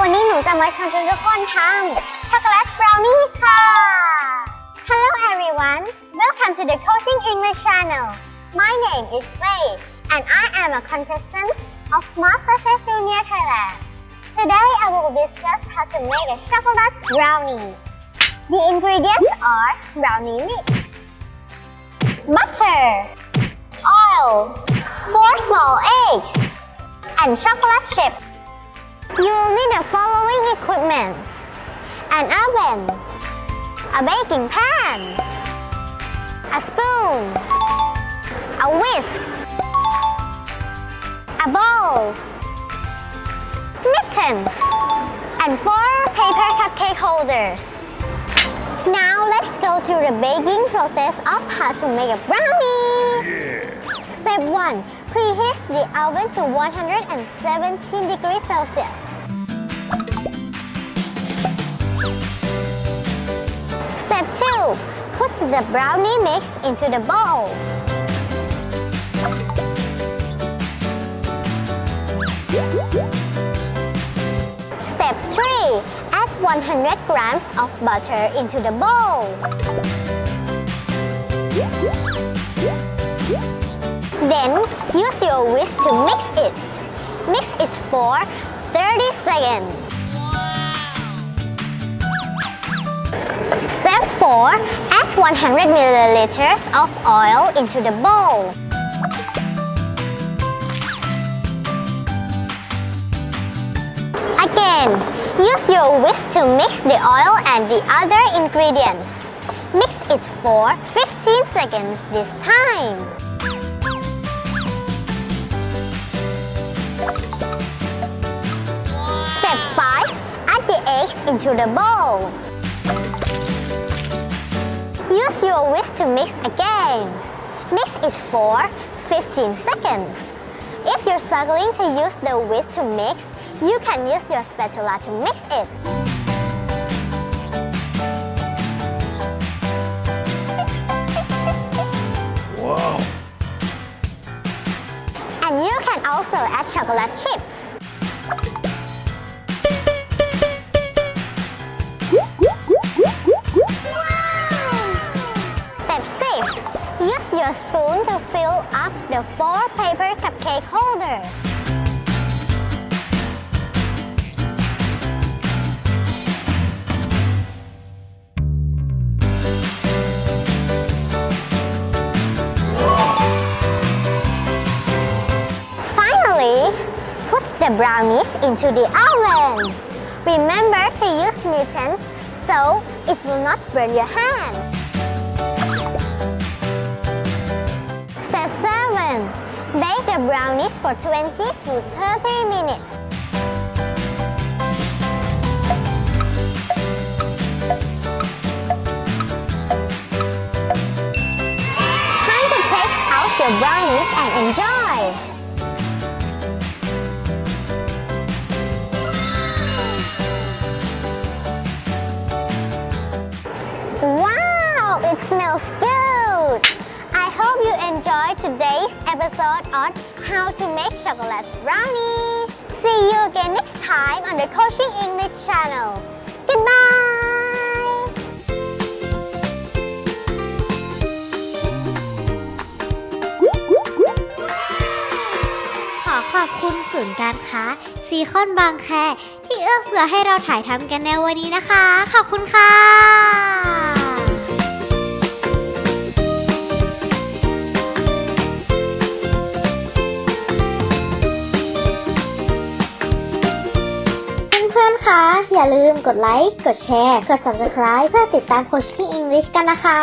วันนี้หนูจะมาชวนทุกคนทำช็อกโกแลตบราวนี่ค่ะ Hello everyone, welcome to the Coaching English channel. My name is Faye and I am a contestant of MasterChef Junior Thailand. Today I will discuss how to make a chocolate brownies. The ingredients are brownie mix, butter, oil, 4 small eggs, and chocolate chip. You will need the following equipment: an oven, a baking pan, a spoon, a whisk, a bowl, mittens, and 4 paper cupcake holders. Now let's go through the baking process of how to make a brownie. Step 1. Preheat the oven to 117 degrees Celsius. Step 2. Put the brownie mix into the bowl. Step 3. Add 100 grams of butter into the bowl. Then, use your whisk to mix it. Mix it for 30 seconds. Step 4. Add 100 milliliters of oil into the bowl. Again, use your whisk to mix the oil and the other ingredients. Mix it for 15 seconds this time. Step 5. Add the eggs into the bowl. Use your whisk to mix again. Mix it for 15 seconds. If you're struggling to use the whisk to mix, you can use your spatula to mix it. Wow! And you can also add chocolate chips. Step 6. Use your spoon to fill up the 4 paper cupcake holders. Finally, put the brownies into the oven. Remember to use mittens so it will not burn your hand. Step 7. Bake the brownies for 20 to 30 minutes. Time to take out your brownies and enjoy. Wow, it smells good. I hope you enjoyed today's episode on how to make chocolate brownies. See you again next time on the Coaching English channel. Goodbye. ขอขอบคุณศูนย์การค้าซีคอนบางแคที่เอื้อเฟื้อให้เราถ่ายทำกันในวันนี้นะคะ ขอบคุณค่ะเพื่อนๆ คะ อย่าลืมกดไลค์ กดแชร์ กด Subscribe เพื่อติดตาม Coaching English กันนะคะ